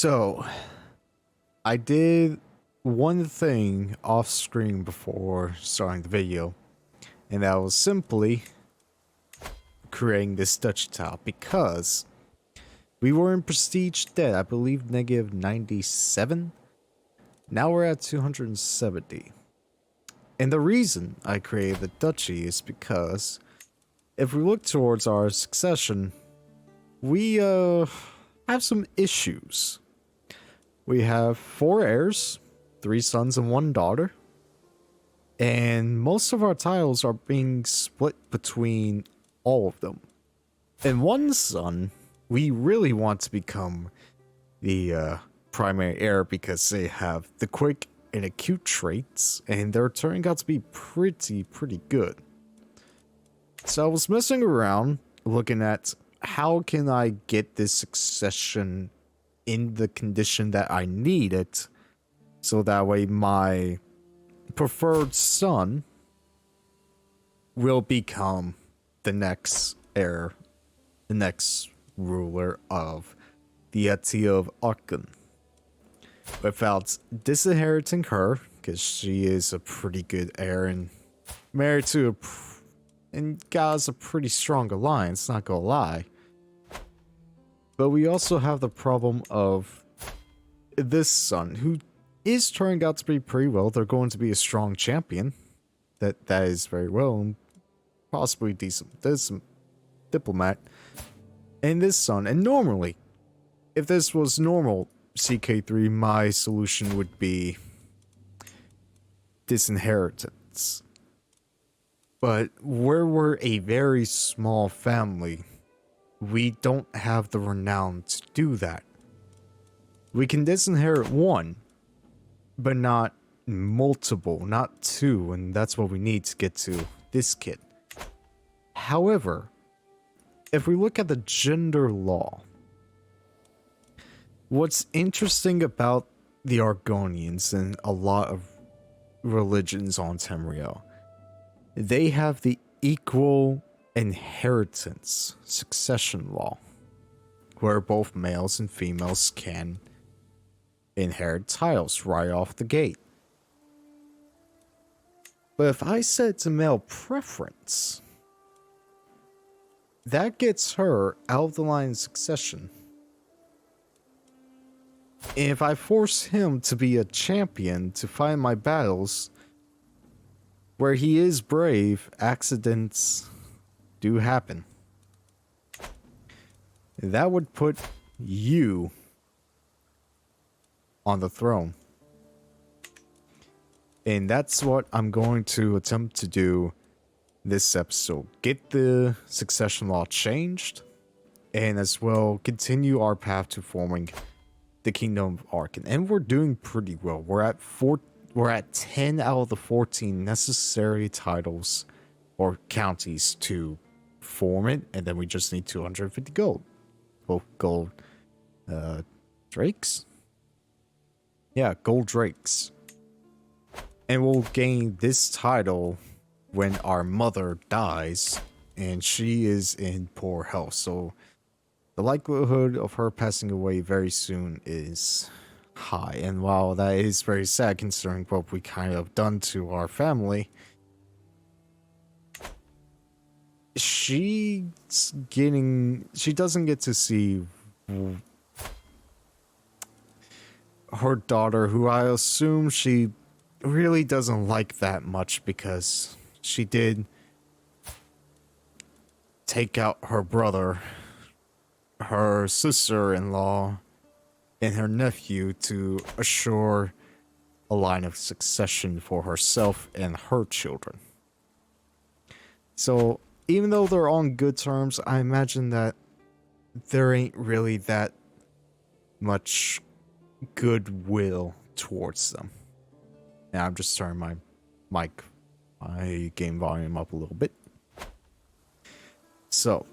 So, I did one thing off screen before starting the video, and that was simply creating this Dutch tile because we were in prestige debt, I believe negative 97. Now we're at 270. And the reason I created the duchy is because if we look towards our succession, we have some issues. We have 4 heirs, 3 sons and 1 daughter. And most of our tiles are being split between all of them. And one son, we really want to become the primary heir because they have the quick and acute traits, and they're turning out to be pretty good. So I was messing around looking at how can I get this succession in the condition that I need it, so that way my preferred son will become the next heir, the next ruler of the Eti of Aachen, without disinheriting her, because she is a pretty good heir and married to and got a pretty strong alliance, not gonna lie. But we also have the problem of this son, who is turning out to be pretty well. They're going to be a strong champion. That is very well, and possibly decent. There's some diplomat. And this son, and normally, if this was normal CK3, my solution would be disinheritance. But where we're a very small family, we don't have the renown to do that. We can disinherit 1, but not multiple, not 2, and that's what we need to get to this kid. However, if we look at the gender law, what's interesting about the Argonians and a lot of religions on Tamriel, they have the equal inheritance succession law, where both males and females can inherit tiles right off the gate. But if I set to male preference, that gets her out of the line of succession. And if I force him to be a champion to fight my battles, where he is brave, accidents do happen. That would put you on the throne. And that's what I'm going to attempt to do this episode. Get the succession law changed, and as well continue our path to forming the Kingdom of Aachen. And we're doing pretty well. We're at 10 out of the 14 necessary titles or counties to form it, and then we just need 250 gold. Both gold drakes? Yeah, gold drakes. And we'll gain this title when our mother dies, and she is in poor health. So the likelihood of her passing away very soon is high. And while that is very sad considering what we kind of done to our family, she doesn't get to see her daughter, who I assume she really doesn't like that much, because she did take out her brother, her sister-in-law, and her nephew to assure a line of succession for herself and her children. So even though they're on good terms, I imagine that there ain't really that much goodwill towards them. Now I'm just turning my game volume up a little bit. So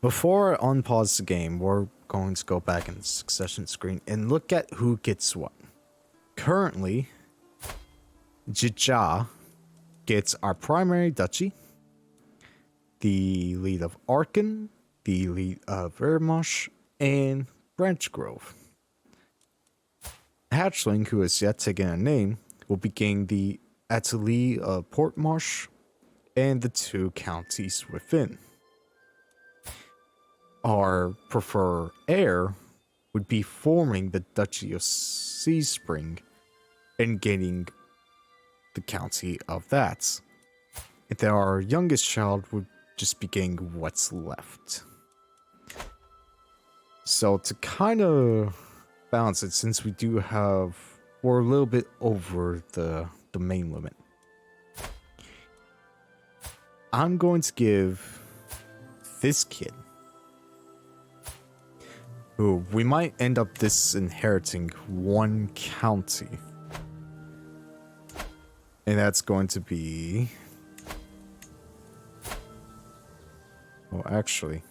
before I unpause the game, we're going to go back in the succession screen and look at who gets what. Currently, Jija gets our primary duchy, the lead of Aachen, the lead of Vermosh, and Branch Grove. Hatchling, who has yet taken a name, will be gaining the Atelier of Portmarsh and the 2 counties within. Our preferred heir would be forming the Duchy of Seaspring and gaining the county of that. And then our youngest child would just be getting what's left. So to kind of balance it, since we're a little bit over the main limit, I'm going to give this kid, who we might end up disinheriting 1 county. And that's going to be... Well, actually,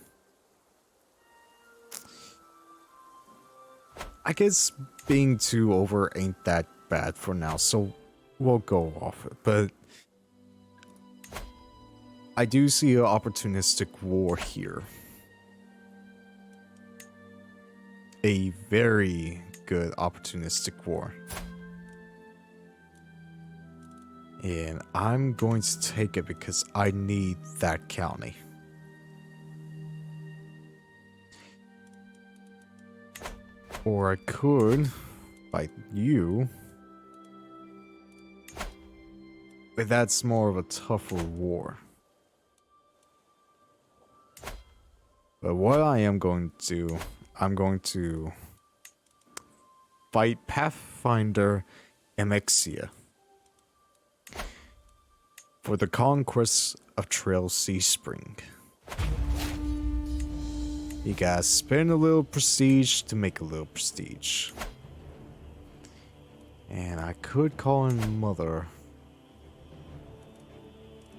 I guess being 2 over ain't that bad for now, so we'll go off it. But I do see an opportunistic war here. A very good opportunistic war. And I'm going to take it because I need that county. Or I could fight you. But that's more of a tougher war. But what I am going to do, I'm going to fight Pathfinder Emexia for the conquest of Trail Seaspring. You gotta spend a little prestige to make a little prestige. And I could call in Mother,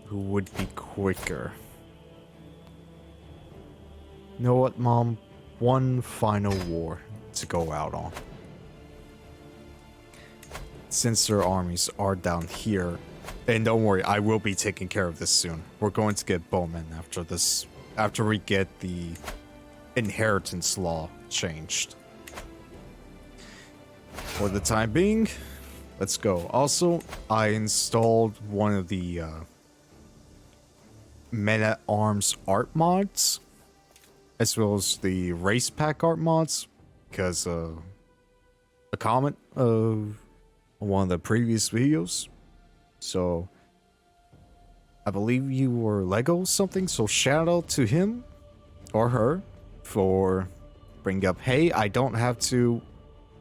who would be quicker. You know what, Mom? 1 final war to go out on. Since their armies are down here, and don't worry, I will be taking care of this soon. We're going to get bowmen after this, after we get the inheritance law changed. For the time being, let's go. Also, I installed one of the Men-at-Arms art mods, as well as the race pack art mods, because a comment of one of the previous videos. So I believe you were Lego something, so shout out to him or her for bringing up, hey, I don't have to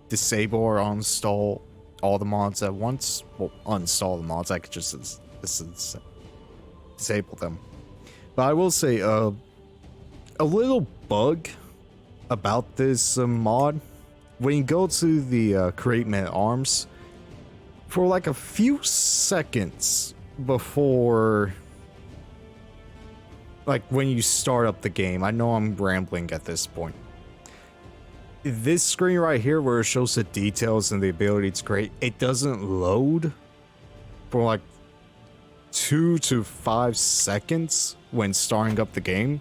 disable or uninstall all the mods at once. Well, uninstall the mods, I could just disable them. But I will say, a little bug about this mod, when you go to the create Men-at-Arms, for like a few seconds before, like when you start up the game, I know I'm rambling at this point. This screen right here where it shows the details and the ability to create, it doesn't load for like 2 to 5 seconds when starting up the game.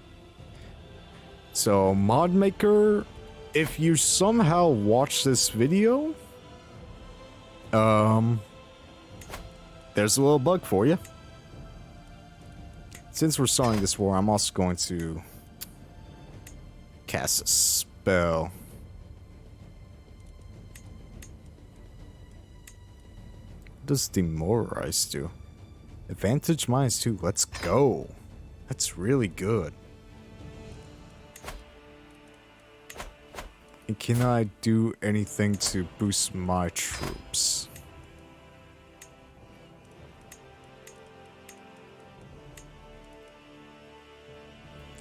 So mod maker, if you somehow watch this video, there's a little bug for you. Since we're starting this war, I'm also going to cast a spell. What does Demoralize do? Advantage -2. Let's go. That's really good. And can I do anything to boost my troops?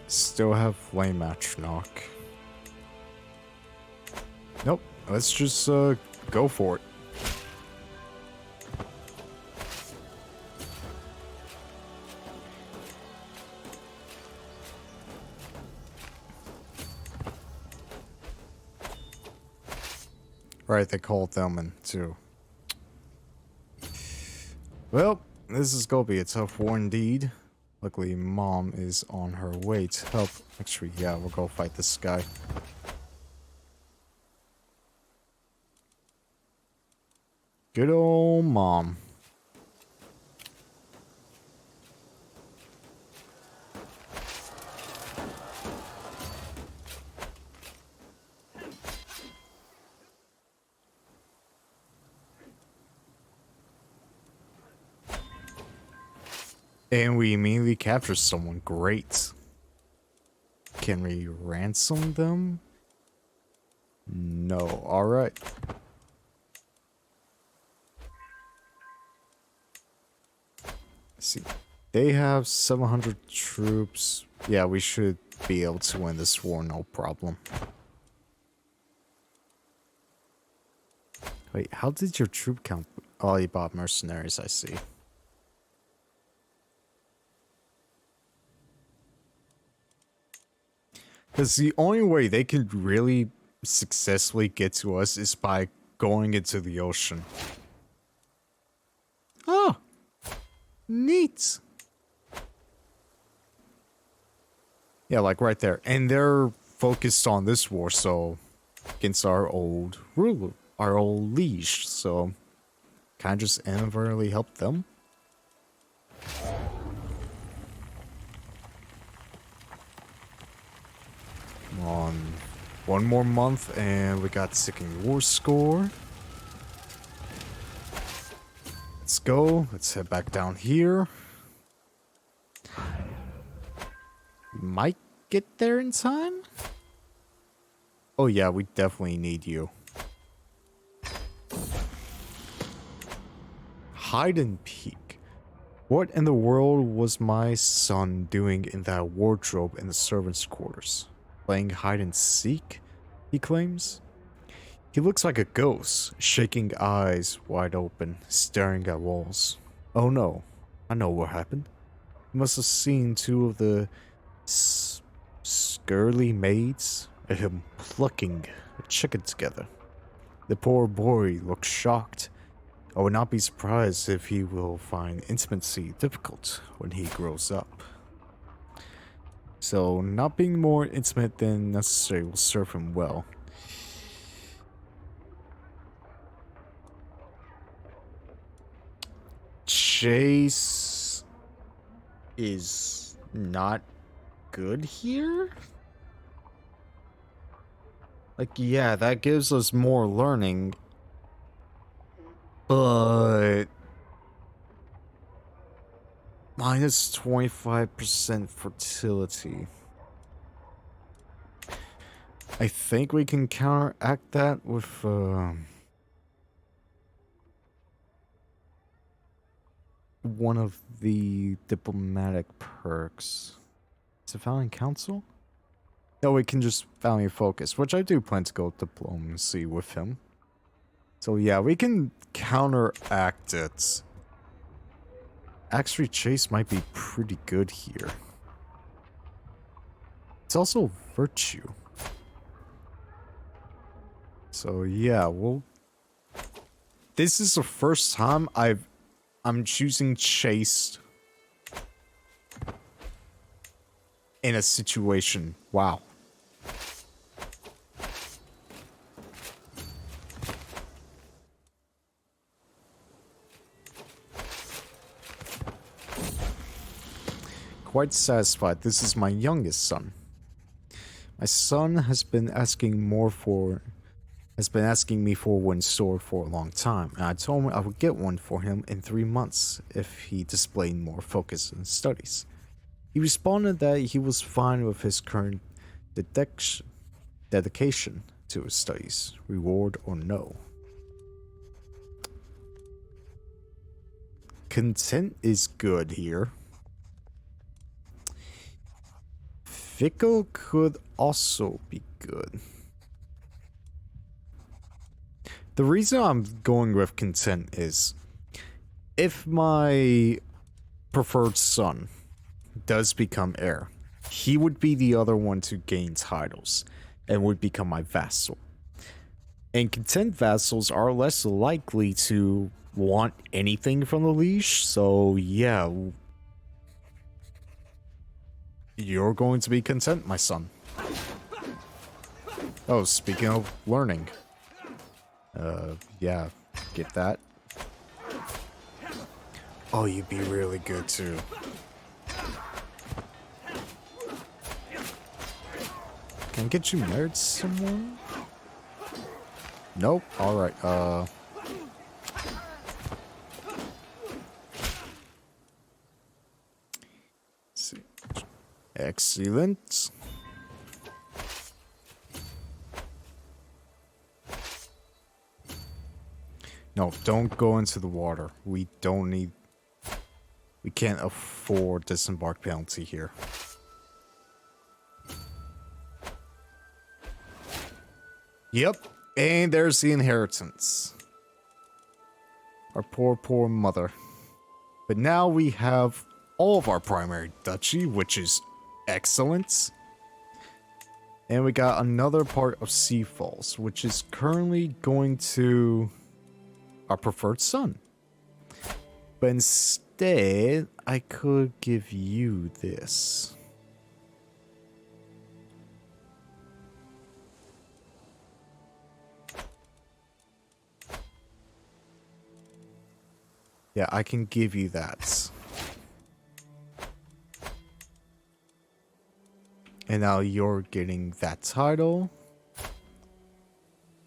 Still have Flame Match knock. Nope. Let's just go for it. Right, they called Thelman too. Well, this is gonna be a tough war indeed. Luckily, Mom is on her way to help. Actually, yeah, we'll go fight this guy. Good old mom. And we immediately capture someone. Great. Can we ransom them? No. Alright. See. They have 700 troops. Yeah, we should be able to win this war, no problem. Wait, how did your troop count? Oh, you bought mercenaries, I see. Because the only way they could really successfully get to us is by going into the ocean. Oh, neat. Yeah, like right there. And they're focused on this war, so against our old ruler, our old liege. So kind of just inadvertently help them. Come on. One more month and we got second war score. Let's go. Let's head back down here. We might get there in time. Oh yeah, we definitely need you. Hide and peek. What in the world was my son doing in that wardrobe in the servants' quarters? Playing hide and seek, he claims. He looks like a ghost, shaking eyes wide open, staring at walls. Oh no, I know what happened. He must have seen two of the scurly maids and him plucking a chicken together. The poor boy looks shocked. I would not be surprised if he will find intimacy difficult when he grows up. So, not being more intimate than necessary will serve him well. Chase is not good here? Like, yeah, that gives us more learning. But minus 25% fertility. I think we can counteract that with one of the diplomatic perks. Is it Founding Council? No, we can just Family Focus, which I do plan to go diplomacy with him. So yeah, we can counteract it. Actually, Chase might be pretty good here. It's also virtue. So yeah, well, this is the first time I'm choosing Chase in a situation. Wow. Quite satisfied. This is my youngest son. My son has been asking me for one sword for a long time, and I told him I would get one for him in 3 months if he displayed more focus in studies. He responded that he was fine with his current dedication to his studies, reward or no. Content is good here. Fickle could also be good. The reason I'm going with content is if my preferred son does become heir, he would be the other one to gain titles and would become my vassal. And content vassals are less likely to want anything from the leash, so yeah. You're going to be content, my son. Oh, speaking of learning. Yeah, get that. Oh, you'd be really good too. Can I get you married to someone? Nope. Alright, see. Excellent. No, don't go into the water. We don't need... We can't afford disembark penalty here. Yep. And there's the inheritance. Our poor, poor mother. But now we have all of our primary duchy, which is excellent. And we got another part of Sea Falls, which is currently going to our preferred son. But instead, I could give you this. Yeah, I can give you that. And now you're getting that title.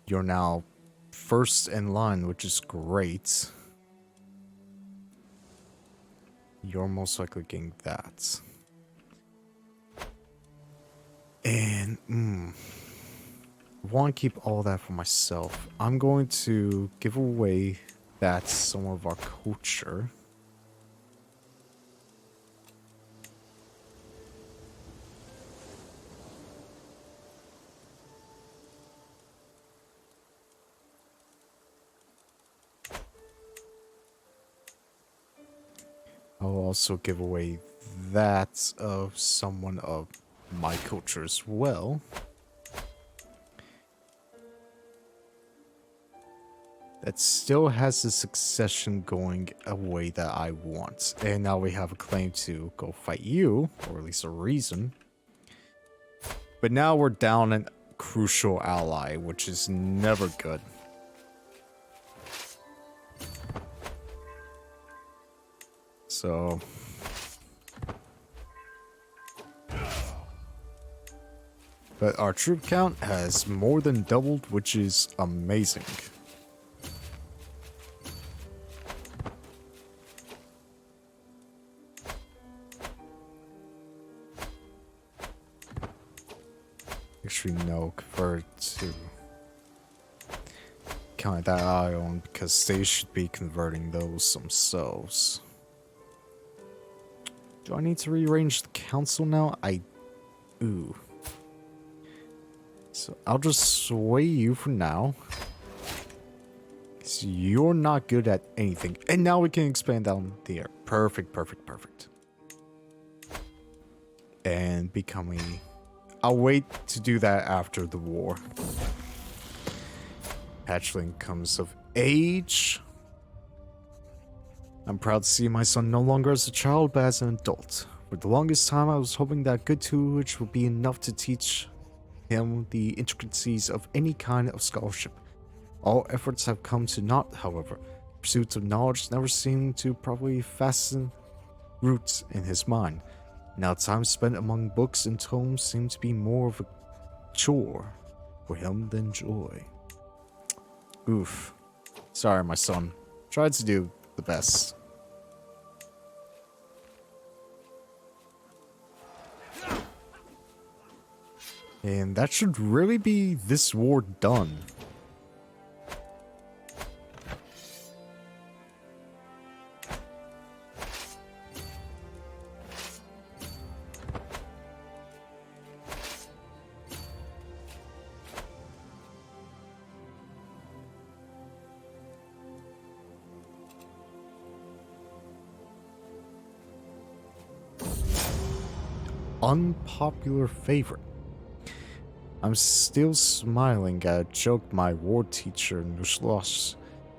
You're now first in line, which is great. You're most likely getting that. And, I want to keep all that for myself. I'm going to give away that some of our culture. I'll also give away that of someone of my culture as well. That still has the succession going a way that I want. And now we have a claim to go fight you, or at least a reason. But now we're down a crucial ally, which is never good. So... But our troop count has more than doubled, which is amazing. Actually, no, convert to count that ion because they should be converting those themselves. Do I need to rearrange the council now? Ooh. So I'll just sway you for now. Because you're not good at anything. And now we can expand down the air. Perfect, perfect, perfect. And becoming... I'll wait to do that after the war. Hatchling comes of age. I'm proud to see my son no longer as a child, but as an adult. For the longest time, I was hoping that good tutelage would be enough to teach him the intricacies of any kind of scholarship. All efforts have come to naught, however. Pursuits of knowledge never seem to properly fasten roots in his mind. Now time spent among books and tomes seems to be more of a chore for him than joy. Oof. Sorry, my son. Tried to do the best. And that should really be this war done. Unpopular favorite. I'm still smiling at a joke my ward teacher Nushlosh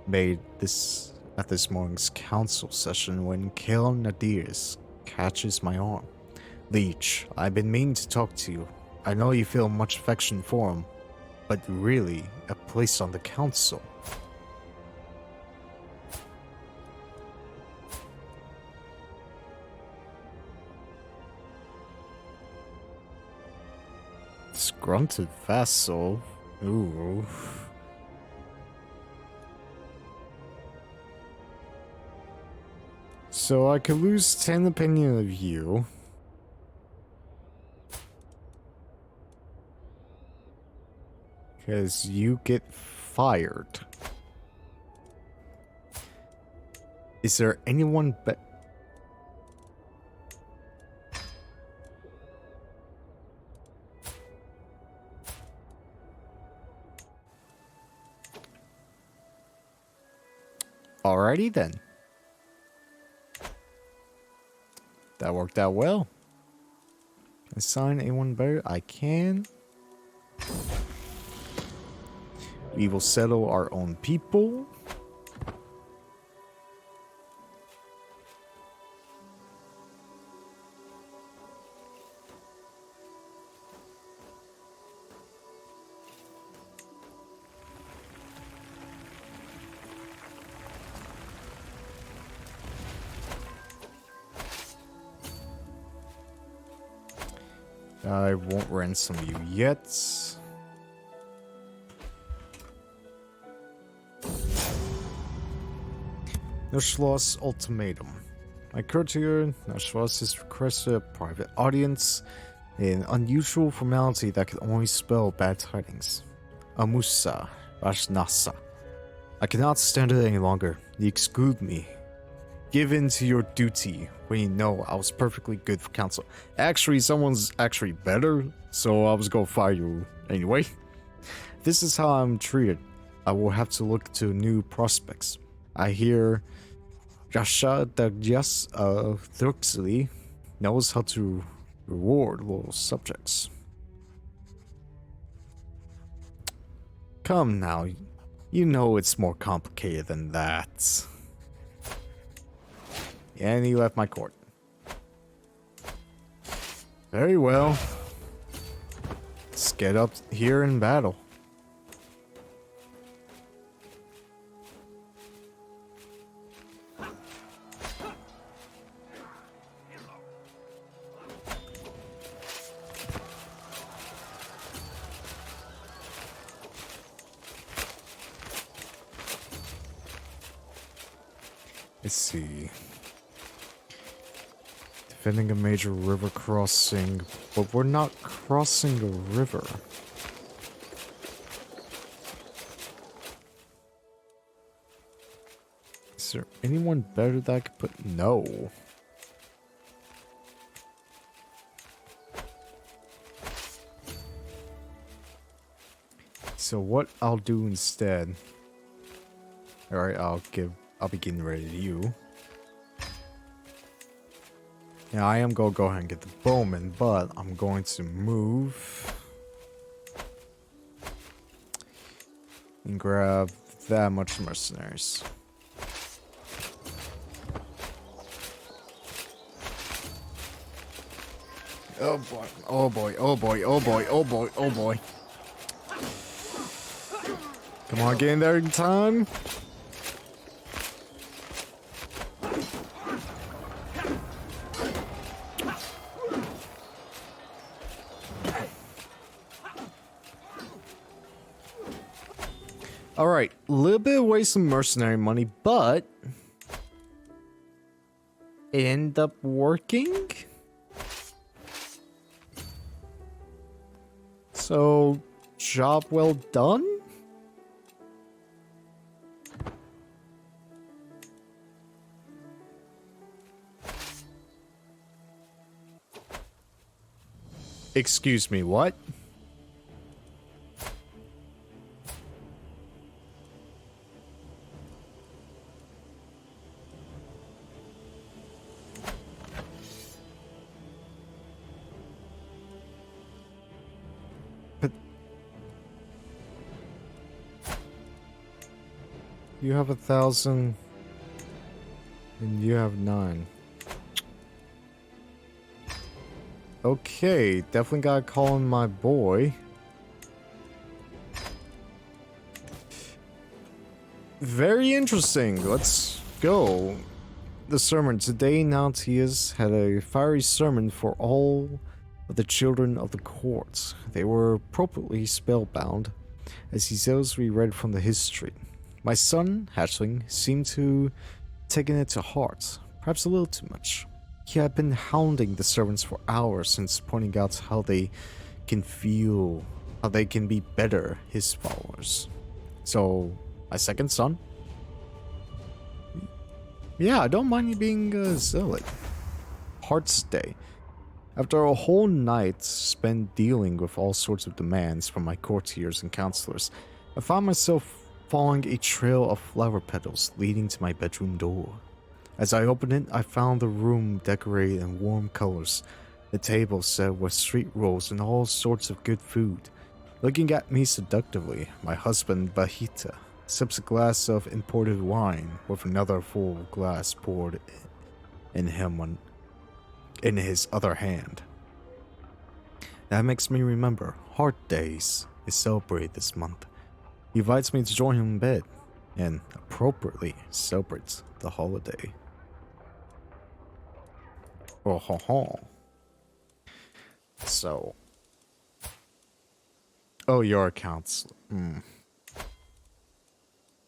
made at this morning's council session when Kale Nadirs catches my arm. Leech, I've been meaning to talk to you. I know you feel much affection for him, but really, a place on the council. Grunted vassal. Ooh. So I could lose 10 opinion of you. Because you get fired. Is there anyone Alrighty then. That worked out well. Assign anyone better? I can. We will settle our own people. I won't ransom you yet. Nushloss ultimatum. My courtier, Nushloss, has requested a private audience, an unusual formality that can only spell bad tidings. Amusa, Rashnasa. I cannot stand it any longer. You exclude me. Give in to your duty when you know I was perfectly good for counsel. Actually, someone's actually better, so I was gonna fire you anyway. This is how I'm treated. I will have to look to new prospects. I hear Rasha Dagyas of Thruxley knows how to reward loyal subjects. Come now, you know it's more complicated than that. And he left my court. Very well. Let's get up here in battle. Let's see. Defending a major river crossing, but we're not crossing a river. Is there anyone better that I could put? No. So what I'll do instead. Alright, I'll be getting ready to you. Yeah, I am gonna go ahead and get the bowman, but I'm going to move and grab that much mercenaries. Oh boy, oh boy, oh boy, oh boy, oh boy, oh boy. Come on, get in there in time. Alright, a little bit of waste of mercenary money, but it ended up working. So, job well done? Excuse me, what? You have 1,000 and you have 9. Okay, definitely gotta call in my boy. Very interesting. Let's go. The sermon. Today, Nautius had a fiery sermon for all of the children of the court. They were appropriately spellbound, as he zealously read from the history. My son, hatchling, seemed to taken it to heart, perhaps a little too much. He had been hounding the servants for hours since pointing out how they can feel, how they can be better, his followers. So, my second son? Yeah, I don't mind you being a zealot. Heart's Day. After a whole night spent dealing with all sorts of demands from my courtiers and counselors, I found myself following a trail of flower petals leading to my bedroom door. As I opened it, I found the room decorated in warm colors, the table set with sweet rolls and all sorts of good food. Looking at me seductively, my husband, Bahita, sips a glass of imported wine with another full glass poured in his other hand. That makes me remember Heart Days is celebrated this month. He invites me to join him in bed and appropriately celebrates the holiday. Oh ho ho. So. Oh, your accounts.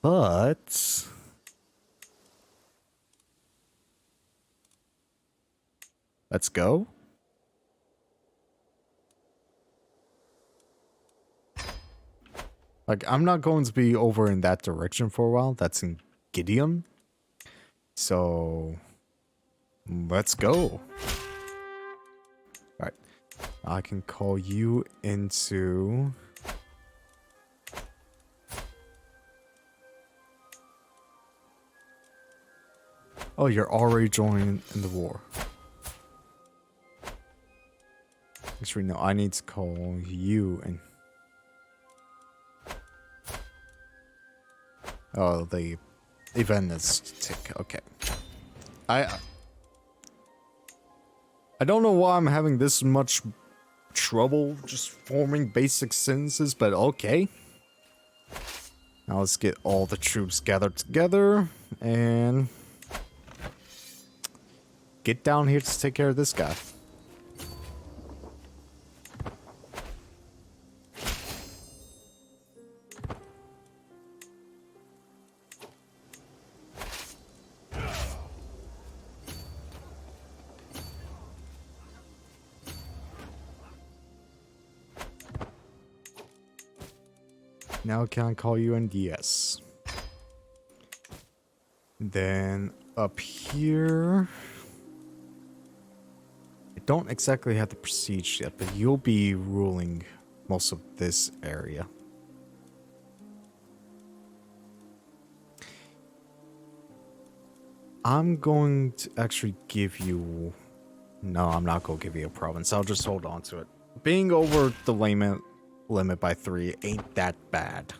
But. Let's go. Like, I'm not going to be over in that direction for a while. That's in Gideon. So, let's go. Alright. I can call you into... Oh, you're already joining in the war. Actually, no, I need to call you and... Oh, the event is tick. Okay. I don't know why I'm having this much trouble just forming basic sentences, but okay. Now let's get all the troops gathered together and get down here to take care of this guy. Now can I call you in? Yes. Then up here, I don't exactly have the prestige yet, but you'll be ruling most of this area. I'm going to actually give you... No, I'm not going to give you a province. I'll just hold on to it. Being over the limit by 3 ain't that bad.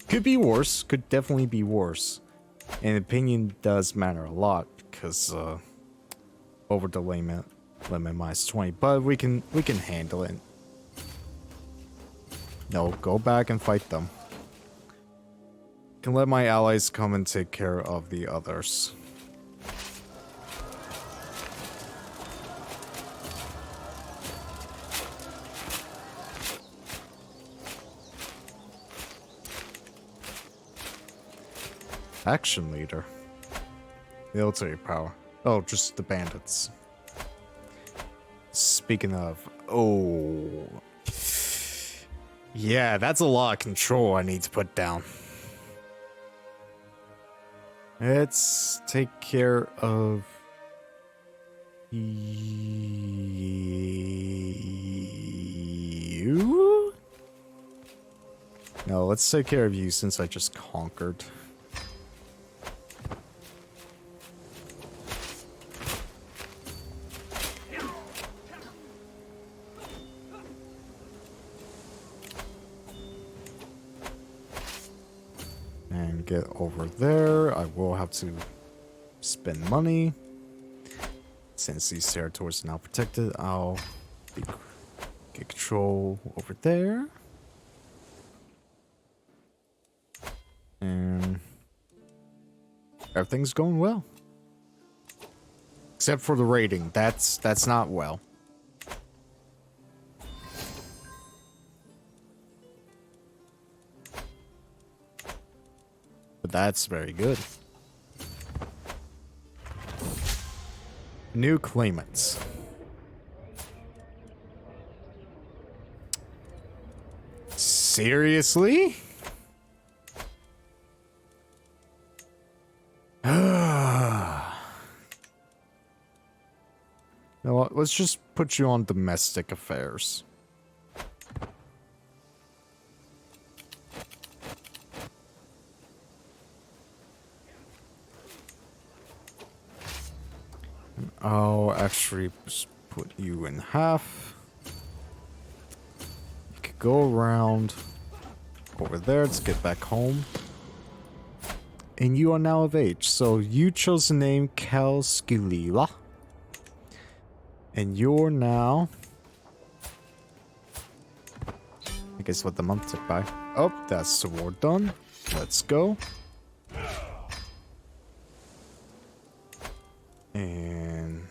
Could be worse. Could definitely be worse. And opinion does matter a lot because over the limit minus 20, but we can handle it. No, go back and fight them. Can let my allies come and take care of the others. Action leader. Military power. Oh, just the bandits. Speaking of... Oh... Yeah, that's a lot of control I need to put down. Let's take care of... you? No, let's take care of you since I just conquered. And get over there. I will have to spend money. Since these territories are now protected, I'll get control over there. And everything's going well. Except for the raiding. That's not well. That's very good. New claimants. Seriously? You know what? Let's just put you on domestic affairs. I'll actually just put you in half. You could go around over there to get back home. And you are now of age, so you chose the name Kalskilila. And you're now... I guess what the month took by. Oh, that's the war done. Let's go. And...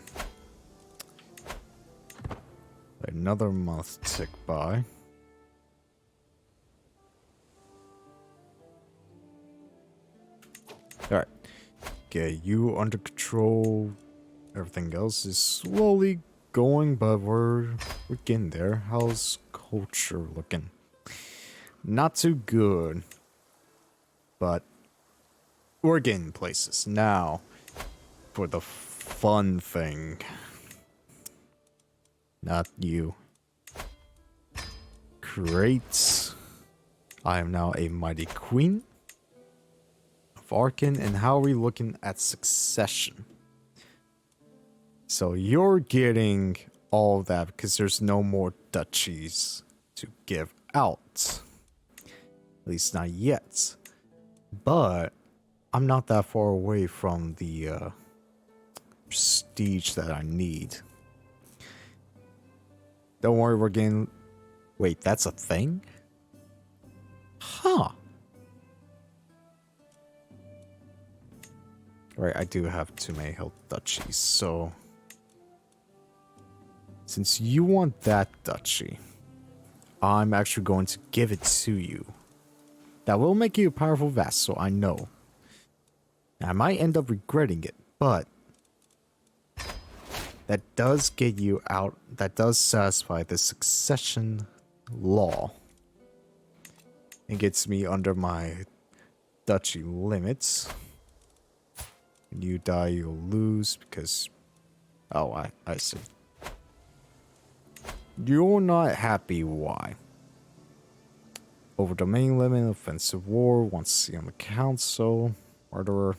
another month ticked by. Alright. Get you under control. Everything else is slowly going, but we're getting there. How's culture looking? Not too good. But we're getting places. Now, for the fun thing. Not you. Great. I am now a mighty queen of Arkan. And how are we looking at succession? So you're getting all of that because there's no more duchies to give out. At least not yet. But I'm not that far away from the prestige that I need. Don't worry, we're getting... Wait, that's a thing? Huh. Right, I do have too many hill duchies, so... Since you want that duchy, I'm actually going to give it to you. That will make you a powerful vassal, I know. I might end up regretting it, but... that does get you out, that does satisfy the succession law. It gets me under my duchy limits. When you die, you'll lose because... Oh, I see. You're not happy, why? Over domain limit, offensive war, wants to see on the council, murderer.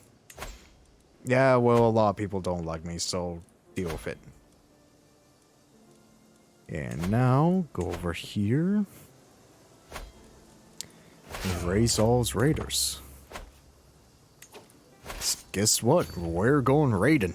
Yeah, well, a lot of people don't like me, so deal with it. And now, go over here. And raise all his raiders. Guess what? We're going raiding.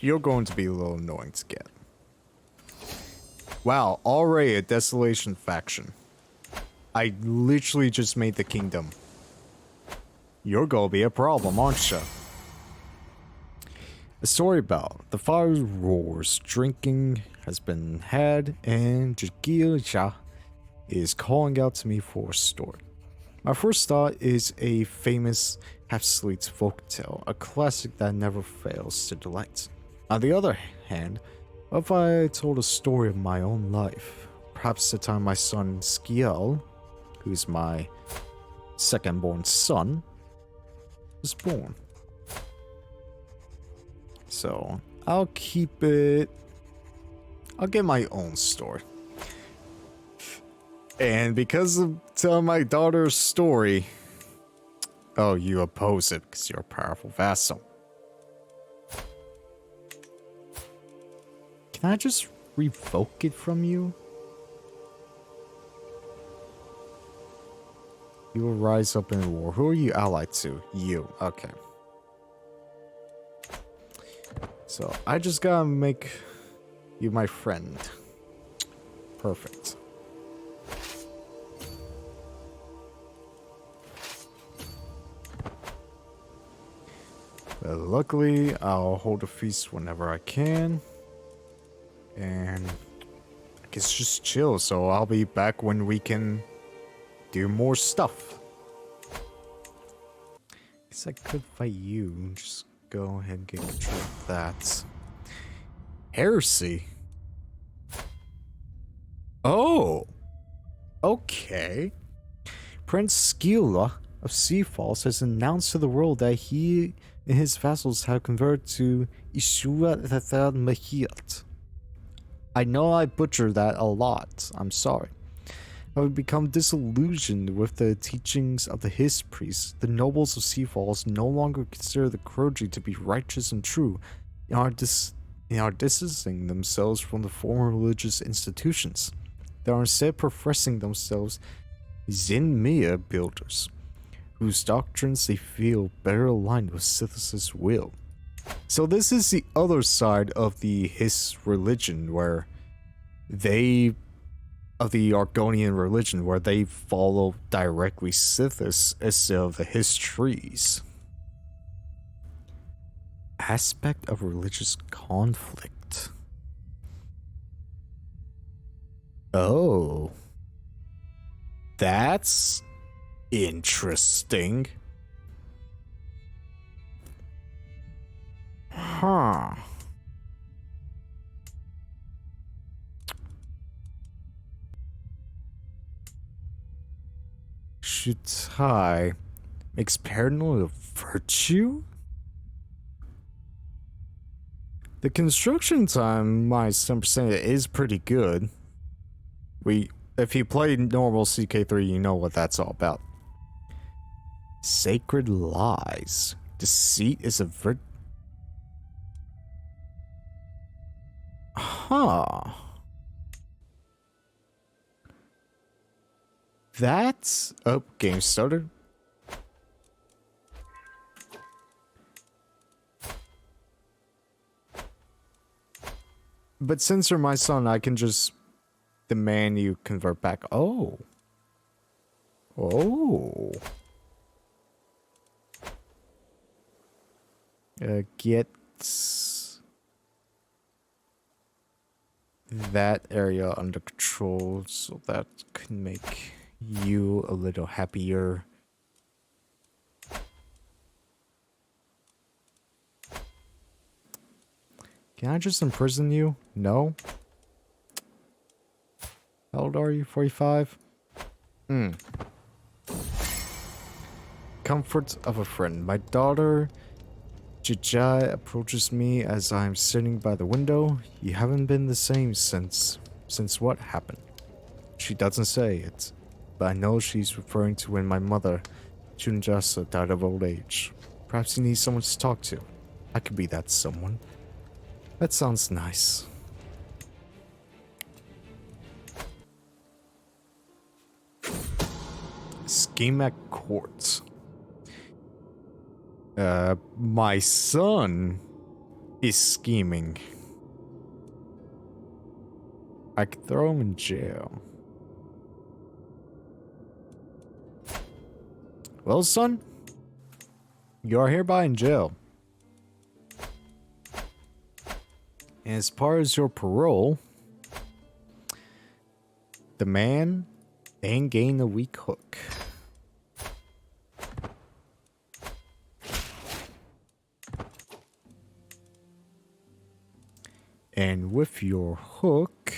You're going to be a little annoying to get. Wow, already a desolation faction. I literally just made the kingdom. You're gonna be a problem, aren't you? A story about the fire roars, drinking has been had, and Jagilja is calling out to me for a story. My first thought is a famous half-sleet folktale, a classic that never fails to delight. On the other hand, what if I told a story of my own life? Perhaps the time my son Skiel, who's my second-born son, was born. So, I'll keep it... I'll get my own story. And because of telling my daughter's story... Oh, you oppose it because you're a powerful vassal. Can I just revoke it from you? You will rise up in war. Who are you allied to? You. Okay. So, I just gotta make you my friend. Perfect. But luckily, I'll hold a feast whenever I can. And I guess just chill, so I'll be back when we can do more stuff. Guess I could fight you. Just go ahead and get control of that. Heresy. Oh! Okay. Prince Skila of Sea Falls has announced to the world that he and his vassals have converted to Ishua Mahiat. I know I butchered that a lot. I'm sorry. I would become disillusioned with the teachings of the His priests. The nobles of Sea Falls no longer consider the clergy to be righteous and true, and are distancing themselves from the former religious institutions. They are instead professing themselves Zinmia builders, whose doctrines they feel better aligned with Sithis' will. So this is the other side of the His religion, where they, of the Argonian religion, where they follow directly Sithis instead of the His trees. Aspect of religious conflict. Oh. That's interesting. Huh. Shutai makes paranoia a virtue? The construction time, minus 10%, is pretty good. If you play normal CK3, you know what that's all about. Sacred lies. Deceit is a Huh. That's... Oh, game started. But since you're my son, I can just demand you convert back. Oh. Oh. Get that area under control so that can make you a little happier. Can I just imprison you? No? How old are you? 45? Comfort of a friend. My daughter Jijai approaches me as I'm sitting by the window. You haven't been the same since what happened? She doesn't say it, but I know she's referring to when my mother, Chunjasa, died of old age. Perhaps you need someone to talk to. I could be that someone. That sounds nice. Scheme at court. My son is scheming. I could throw him in jail. Well, son, you are hereby in jail. And as far as your parole, the man ain't gain a weak hook. And with your hook,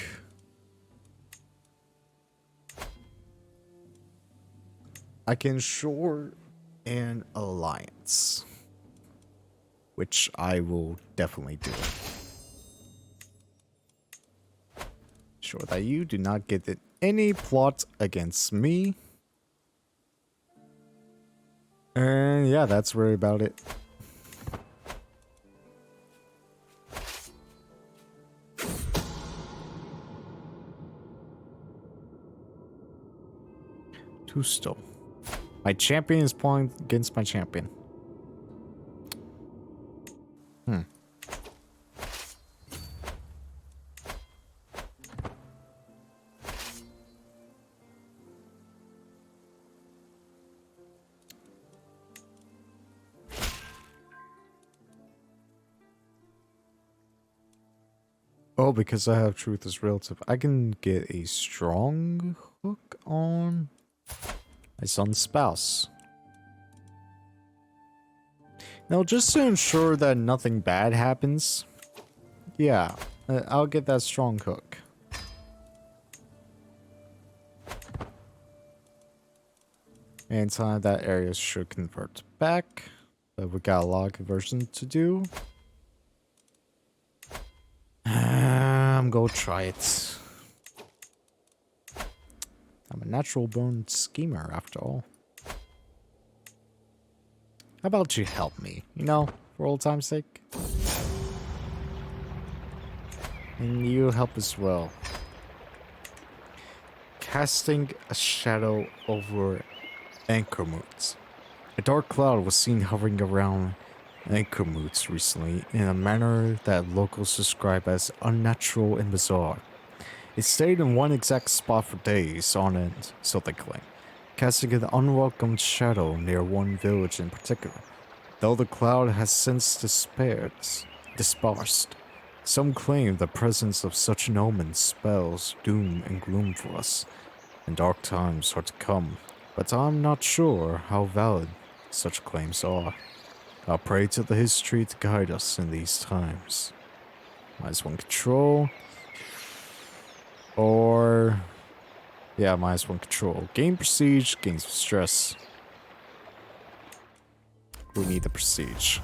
I can shore an alliance, which I will definitely do. Sure that you do not get any plot against me. And yeah, that's really about it. Two still. My champion is playing against my champion. Oh, because I have truth as relative, I can get a strong hook on my son's spouse. Now, just to ensure that nothing bad happens, yeah, I'll get that strong hook. And time that area should convert back. But we got a lot of conversion to do. I'm gonna try it. I'm a natural born schemer after all. How about you help me, you know, for old time's sake? And you help as well. Casting a shadow over Anchormoots. A dark cloud was seen hovering around Anchormoots recently in a manner that locals describe as unnatural and bizarre. It stayed in one exact spot for days on end, so they claim, casting an unwelcome shadow near one village in particular. Though the cloud has since dispersed, some claim the presence of such an omen spells doom and gloom for us, and dark times are to come. But I'm not sure how valid such claims are. I'll pray to the history to guide us in these times. -1 control. Or... yeah, -1 control. Gain prestige, gains stress. We need the prestige.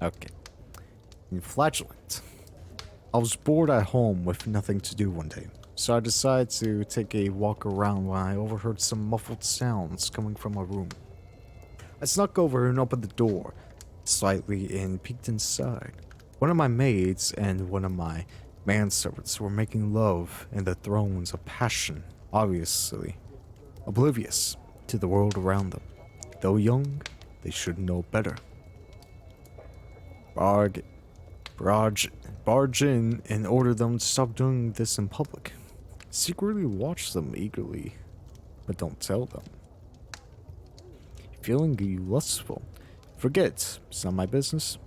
Okay. Flagellant. I was bored at home with nothing to do one day, so I decided to take a walk around when I overheard some muffled sounds coming from my room. I snuck over and opened the door slightly and peeked inside. One of my maids and one of my manservants were making love in the thrones of passion, obviously oblivious to the world around them. Though young, they should know better. Barge in and order them to stop doing this in public. Secretly watch them eagerly, but don't tell them. Feeling lustful? Forget, it's not my business.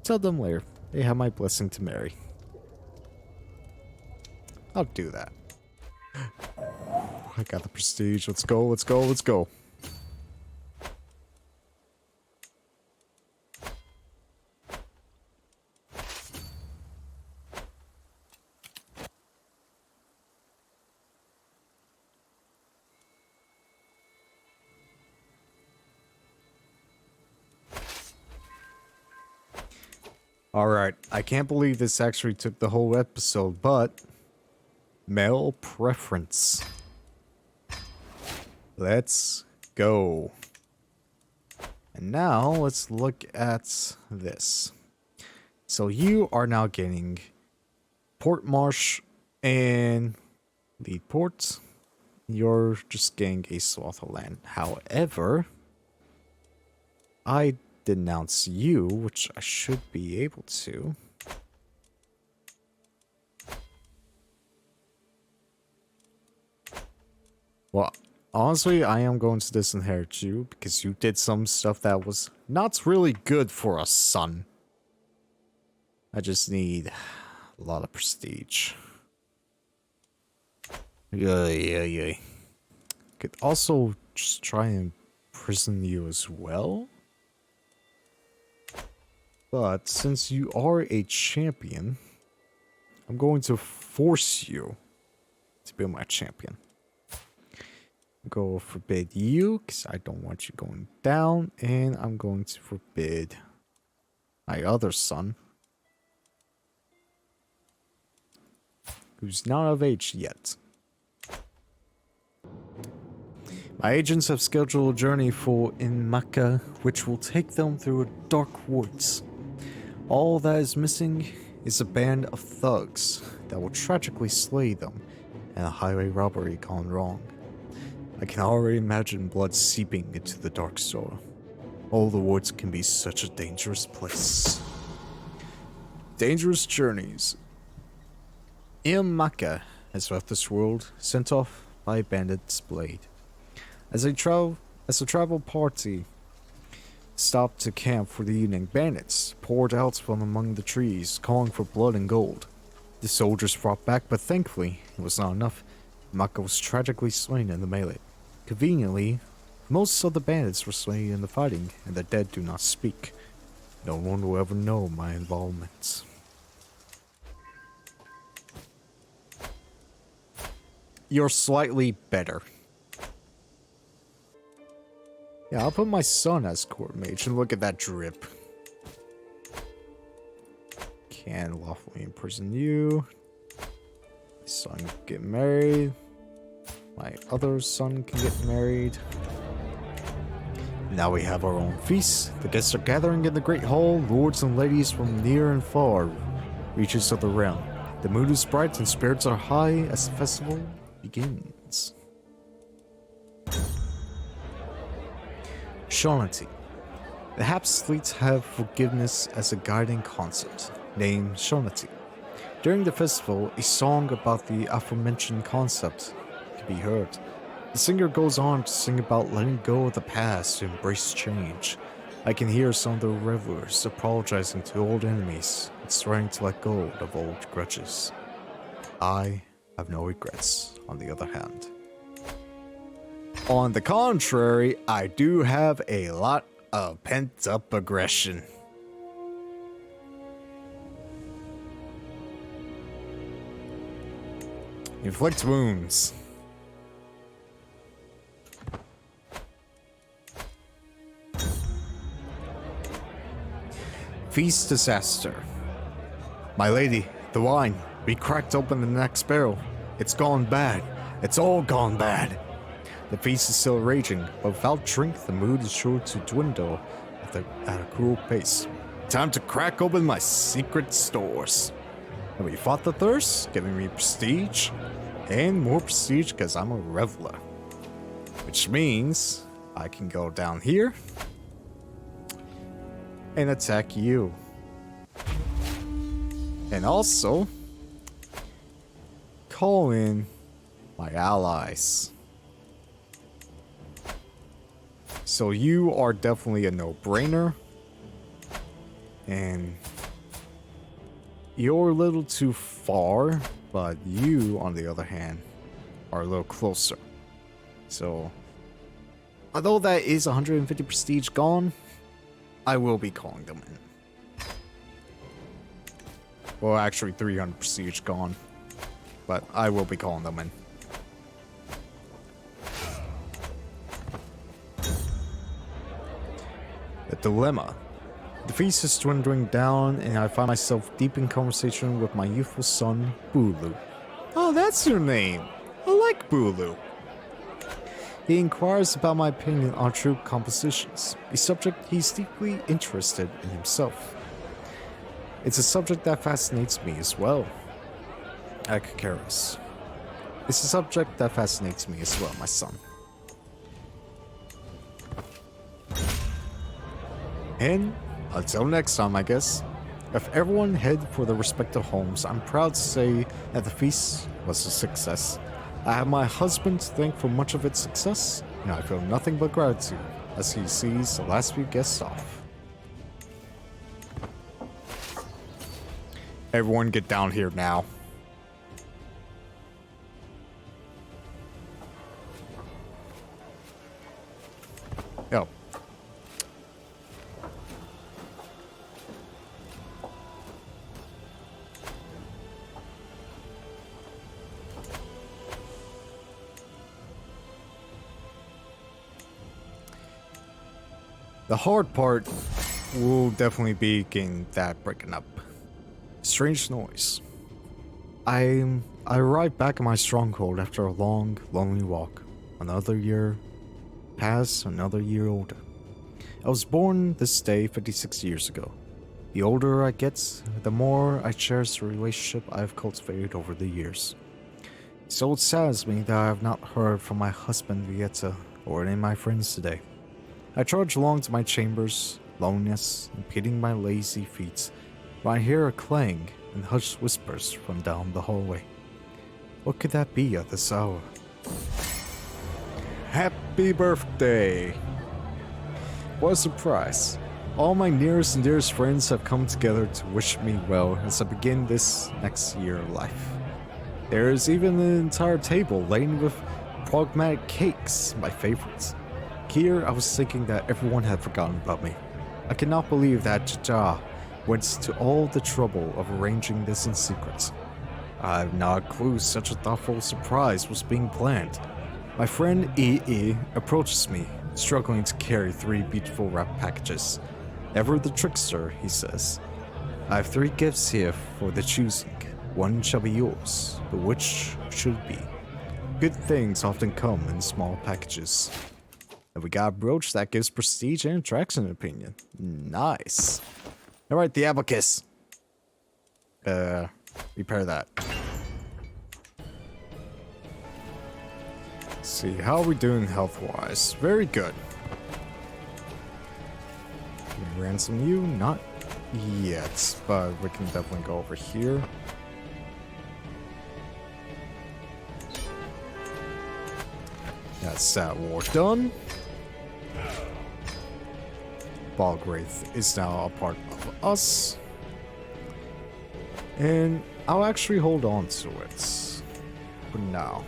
Tell them later. They have my blessing to marry. I'll do that. I got the prestige. Let's go, let's go, let's go. Alright, I can't believe this actually took the whole episode, but... male preference. Let's go. And now, let's look at this. So you are now getting Port Marsh and Lead Port. You're just getting a swath of land. However, I denounce you, which I should be able to. Well, honestly, I am going to disinherit you because you did some stuff that was not really good for us, son. I just need a lot of prestige. Yeah. Could also just try and imprison you as well. But since you are a champion, I'm going to force you to be my champion. Go forbid you, because I don't want you going down. And I'm going to forbid my other son, who's not of age yet. My agents have scheduled a journey for Inmaka, which will take them through dark woods. All that is missing is a band of thugs that will tragically slay them in a highway robbery gone wrong. I can already imagine blood seeping into the dark soil. All the woods can be such a dangerous place. Dangerous journeys. Inmaka has left this world, sent off by a bandit's blade. As a travel party stopped to camp for the evening. Bandits poured out from among the trees, calling for blood and gold. The soldiers fought back, but thankfully it was not enough. Mako was tragically slain in the melee. Conveniently, most of the bandits were slain in the fighting, and the dead do not speak. No one will ever know my involvement. You're slightly better. Yeah, I'll put my son as court mage, and look at that drip. Can lawfully imprison you. Son get married. My other son can get married. Now we have our own feast. The guests are gathering in the great hall. Lords and ladies from near and far reaches of the realm. The mood is bright and spirits are high as the festival begins. Shaunty. The Hapsleets have forgiveness as a guiding concept, named Shaunty. During the festival, a song about the aforementioned concept can be heard. The singer goes on to sing about letting go of the past to embrace change. I can hear some of the revelers apologizing to old enemies and swearing to let go of old grudges. I have no regrets, on the other hand. On the contrary, I do have a lot of pent-up aggression. Inflict wounds. Feast disaster. My lady, the wine. We cracked open the next barrel. It's gone bad. It's all gone bad. The feast is still raging, but without drink, the mood is sure to dwindle at a cruel pace. Time to crack open my secret stores. And we fought the thirst, giving me prestige. And more prestige because I'm a reveler. Which means I can go down here and attack you. And also call in my allies. So you are definitely a no-brainer. And you're a little too far, but you, on the other hand, are a little closer. So, although that is 150 prestige gone, I will be calling them in. Well, actually 300 prestige gone, but I will be calling them in. The dilemma. The feast is dwindling down, and I find myself deep in conversation with my youthful son, Bulu. Oh, that's your name. I like Bulu. He inquires about my opinion on troop compositions, a subject he's deeply interested in himself. It's a subject that fascinates me as well. Akakaris. It's a subject that fascinates me as well, my son. And until next time, I guess. If everyone head for their respective homes, I'm proud to say that the feast was a success. I have my husband to thank for much of its success, and I feel nothing but gratitude as he sees the last few guests off. Everyone get down here now. Yo. The hard part will definitely be getting that breaking up. Strange noise. I arrived back at my stronghold after a long, lonely walk. Another year passed, another year older. I was born this day 56 years ago. The older I get, the more I cherish the relationship I have cultivated over the years. So it saddens me that I have not heard from my husband Vieta or any of my friends today. I trudge along to my chambers, loneliness impeding my lazy feet, when I hear a clang and hushed whispers from down the hallway. What could that be at this hour? Happy birthday! What a surprise. All my nearest and dearest friends have come together to wish me well as I begin this next year of life. There is even an entire table laden with pragmatic cakes, my favorites. Here, I was thinking that everyone had forgotten about me. I cannot believe that Jaja went to all the trouble of arranging this in secret. I have not a clue such a thoughtful surprise was being planned. My friend EE approaches me, struggling to carry 3 beautiful wrapped packages. Ever the trickster, he says. I have 3 gifts here for the choosing. One shall be yours, but which should be? Good things often come in small packages. And we got a brooch that gives prestige and attracts an opinion. Nice. Alright, the abacus. Repair that. Let's see, how are we doing health-wise? Very good. Can we ransom you? Not yet, but we can definitely go over here. That's that war done. Balgraith is now a part of us. And I'll actually hold on to it for now.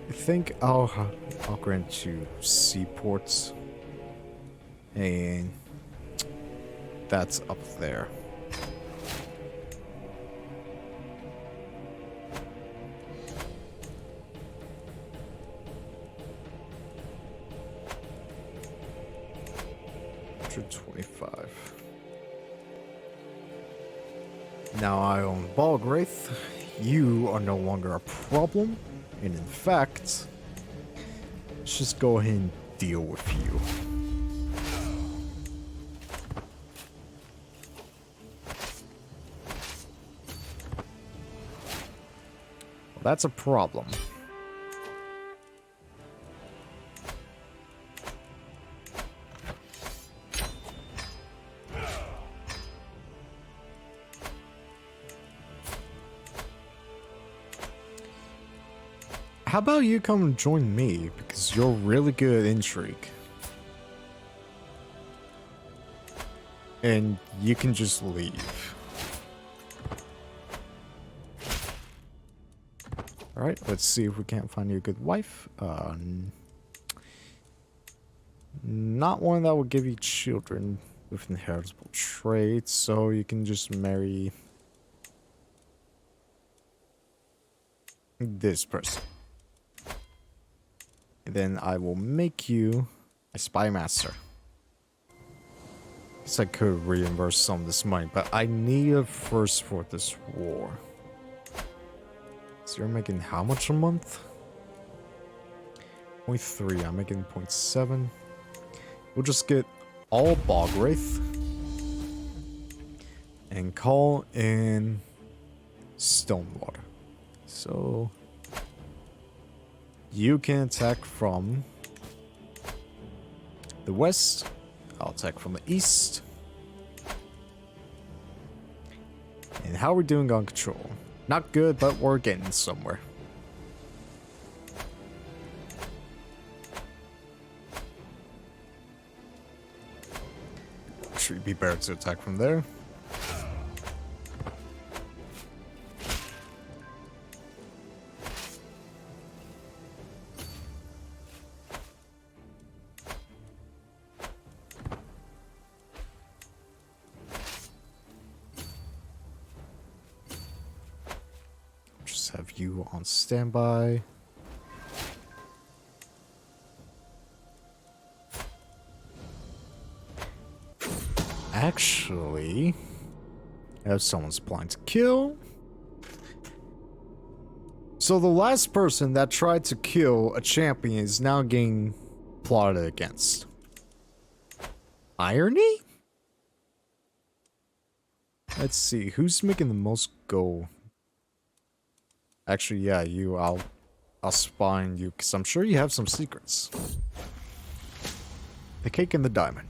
I think I'll grant you seaports. And that's up there. Now I own Balgraith. You are no longer a problem. And in fact, let's just go ahead and deal with you. Well, that's a problem. How about you come and join me, because you're really good at intrigue. And you can just leave. Alright, let's see if we can't find you a good wife. Not one that will give you children with inheritable traits, so you can just marry this person. And then I will make you a spy master. Guess I could reimburse some of this money, but I need it first for this war. So you're making how much a month? 0.3, I'm making 0.7. We'll just get all Balgraith and call in Stonewater. So you can attack from the west. I'll attack from the east. And how are we doing on control? Not good, but we're getting somewhere. Should be better to attack from there. Have you on standby. Actually, if someone's planning to kill. So the last person that tried to kill a champion is now getting plotted against. Irony? Let's see, who's making the most gold? Actually, yeah, you. I'll spine you, because I'm sure you have some secrets. The cake and the diamond.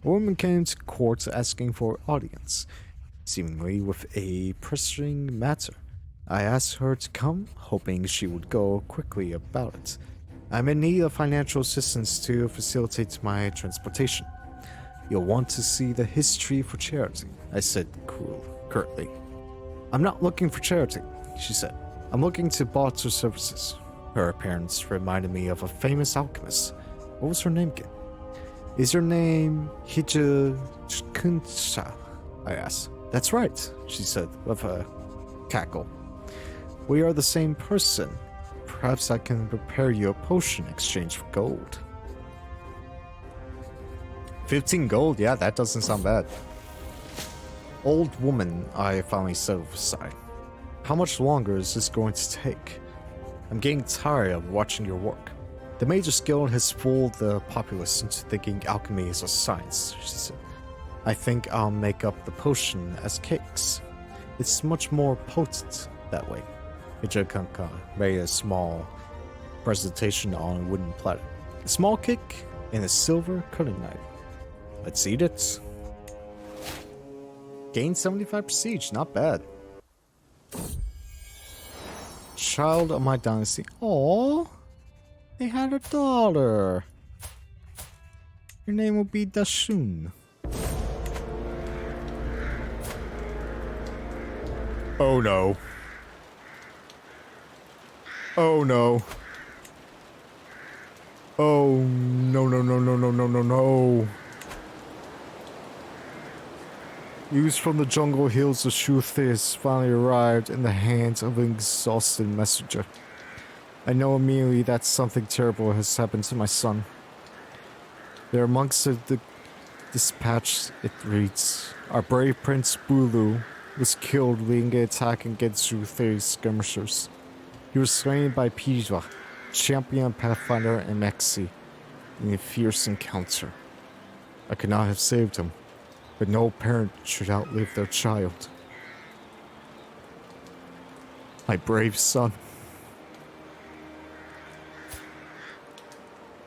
A woman came to court asking for audience, seemingly with a pressing matter. I asked her to come, hoping she would go quickly about it. I'm in need of financial assistance to facilitate my transportation. You'll want to see the history for charity, I said curtly. I'm not looking for charity, she said. I'm looking to barter services. Her appearance reminded me of a famous alchemist. What was her name again? Is your name Hijakunsha? I asked. That's right, she said with a cackle. We are the same person. Perhaps I can prepare you a potion in exchange for gold. 15 gold? Yeah, that doesn't sound bad. Old woman, I finally said with a sigh. How much longer is this going to take? I'm getting tired of watching your work. The Major's Guild has fooled the populace into thinking alchemy is a science, she said. I think I'll make up the potion as cakes. It's much more potent that way. Ijakanka made a small presentation on a wooden platter. A small cake and a silver cutting knife. Let's eat it. Gain 75 prestige, not bad. Child of my dynasty. Aww. They had a daughter. Your name will be Dashun. Oh no. Oh no. Oh no no no no no no no no. News from the jungle hills of Shuthis finally arrived in the hands of an exhausted messenger. I know immediately that something terrible has happened to my son. There amongst the dispatch it reads, our brave Prince Bulu was killed leading an attack against Shuthis skirmishers. He was slain by Piva, champion pathfinder and Mexi, in a fierce encounter. I could not have saved him. But no parent should outlive their child. My brave son.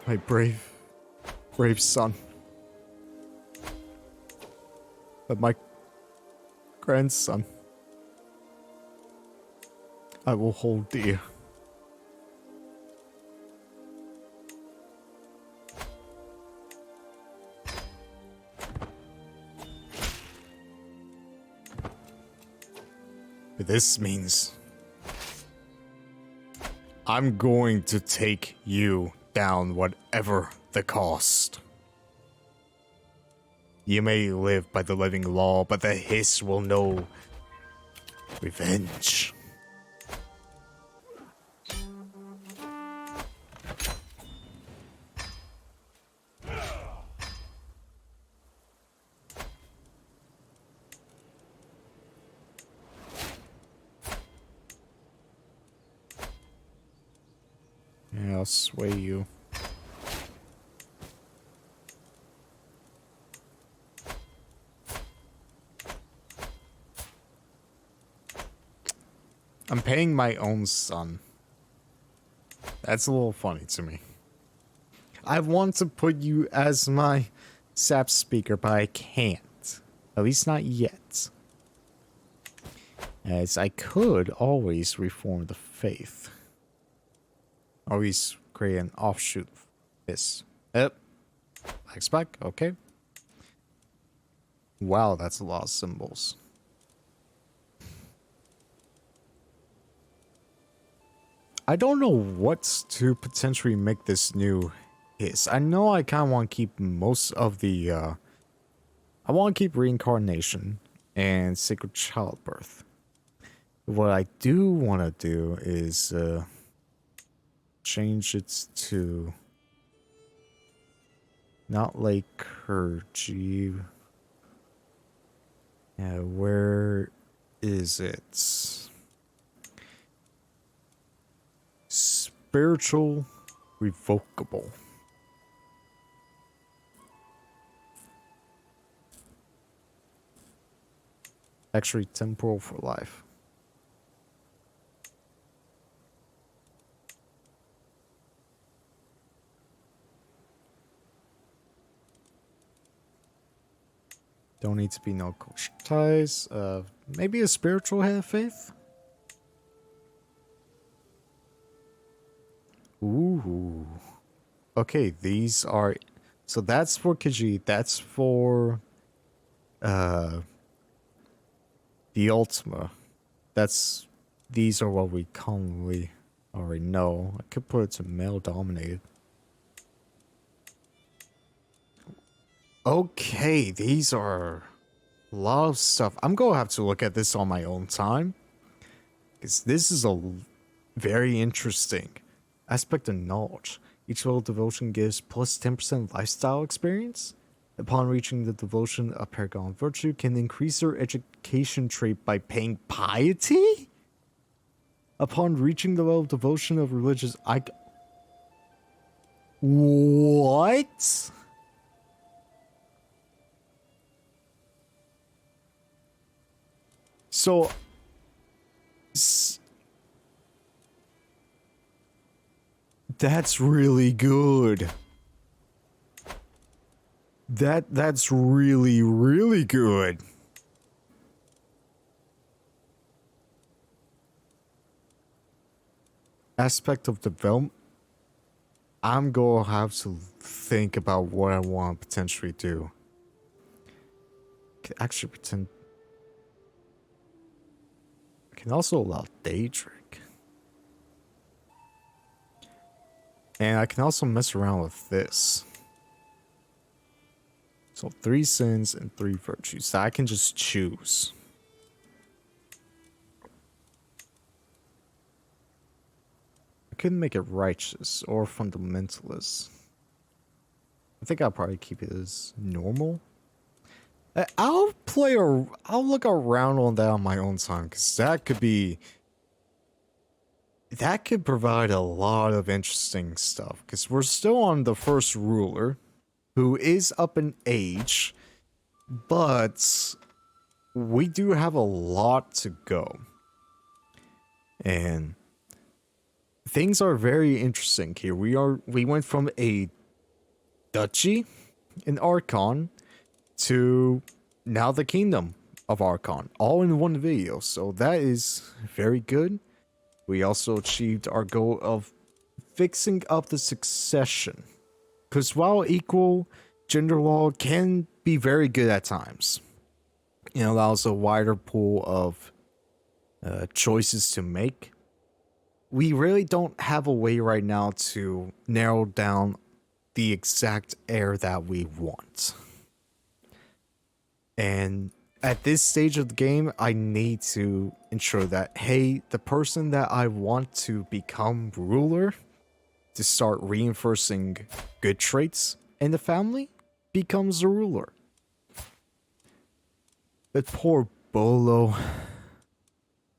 My brave son. But my grandson, I will hold dear. This means I'm going to take you down whatever the cost. You may live by the living law, but the hiss will know revenge. Yeah, I'll sway you. I'm paying my own son. That's a little funny to me. I want to put you as my SAP speaker, but I can't. At least not yet. As I could always reform the faith. Always create an offshoot of this. Yep. Back, okay. Wow, that's a lot of symbols. I don't know what to potentially make this new hiss. I know I kind of want to keep most of the, I want to keep reincarnation and sacred childbirth. What I do want to do is, change it to not like Kurji. Yeah, where is it? Spiritual revocable. Actually, temporal for life. Don't need to be no culture ties. Maybe a spiritual head of faith? Ooh. Okay, these are... So that's for Khajiit, that's for... The Ultima. That's... These are what we commonly already know. I could put it to male dominated. Okay, these are a lot of stuff. I'm gonna have to look at this on my own time, because this is a very interesting aspect of knowledge. Each level of devotion gives plus 10% lifestyle experience. Upon reaching the devotion, a paragon virtue can increase your education trait by paying piety? Upon reaching the level of devotion of religious What? So... That's really good. That's really, really good. Aspect of development. I'm gonna have to think about what I want to potentially do. I can actually pretend. I can also allow day drink. And I can also mess around with this. So 3 sins and 3 virtues that I can just choose. I couldn't make it righteous or fundamentalist. I think I'll probably keep it as normal. I'll look around on that on my own time, because that could provide a lot of interesting stuff, because we're still on the first ruler, who is up in age, but we do have a lot to go. And things are very interesting here. We went from a duchy in Archon to now the kingdom of Archon, all in one video. So that is very good. We also achieved our goal of fixing up the succession. Because while equal, gender law can be very good at times. It allows a wider pool of choices to make. We really don't have a way right now to narrow down the exact heir that we want. And at this stage of the game, I need to ensure that, hey, the person that I want to become ruler, to start reinforcing good traits in the family, becomes the ruler. But poor Bolo.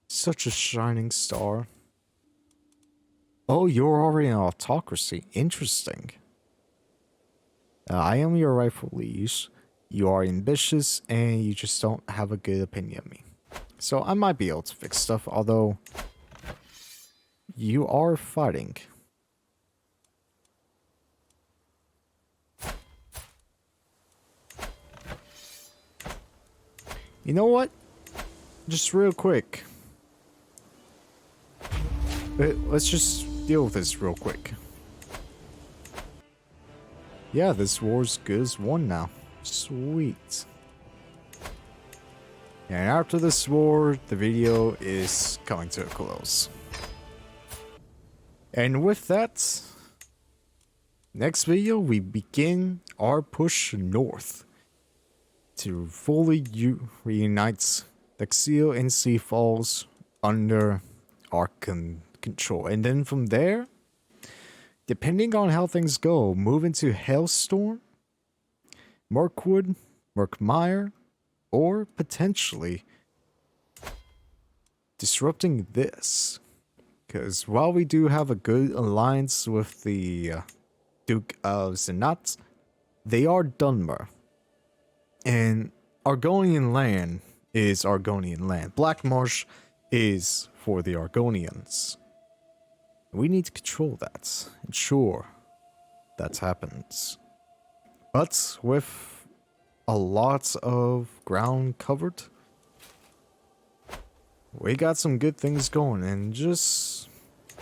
Such a shining star. Oh, you're already an autocracy. Interesting. I am your rightful liege. You are ambitious, and you just don't have a good opinion of me. So I might be able to fix stuff, although you are fighting. You know what? Just real quick. Let's just deal with this real quick. Yeah, this war's good as won now. Sweet. And after this war, the video is coming to a close. And with that, next video we begin our push north to fully reunite Dexio and Sea Falls under our control. And then from there, depending on how things go, move into Hailstorm, Mirkwood, Mirkmire, or potentially disrupting this. Because while we do have a good alliance with the Duke of Zenat, they are Dunmer. And Argonian land is Argonian land. Black Marsh is for the Argonians. We need to control that. Ensure that happens. But with a lot of ground covered, we got some good things going. And just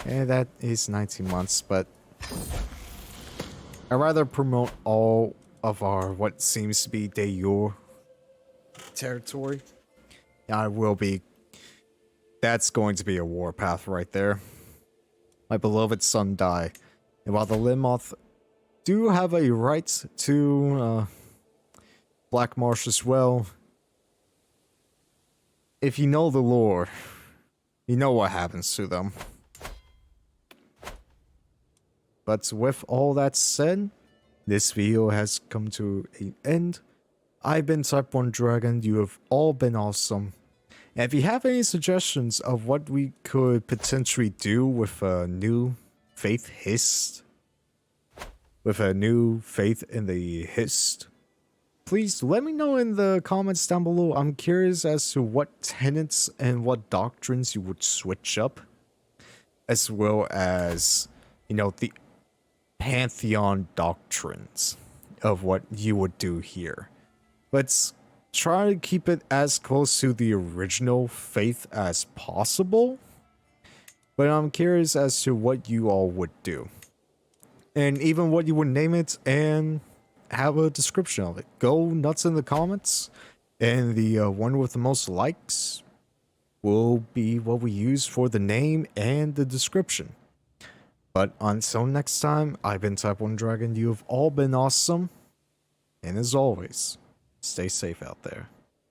And that is 19 months, but I'd rather promote all of our what seems to be de jure territory. I will be. That's going to be a warpath right there. My beloved son died. And while the Limmoth do have a right to Black Marsh as well, if you know the lore, you know what happens to them. But with all that said, this video has come to an end. I've been Type 1 Dragon, you have all been awesome. And if you have any suggestions of what we could potentially do with a new faith hist, with a new faith in the hist, please let me know in the comments down below. I'm curious as to what tenets and what doctrines you would switch up, as well as, you know, the pantheon doctrines of what you would do here. Let's try to keep it as close to the original faith as possible, but I'm curious as to what you all would do, and even what you would name it, and have a description of it. Go nuts in the comments, and the one with the most likes will be what we use for the name and the description. But until next time, I've been Type 1 Dragon, you have all been awesome, and as always, stay safe out there.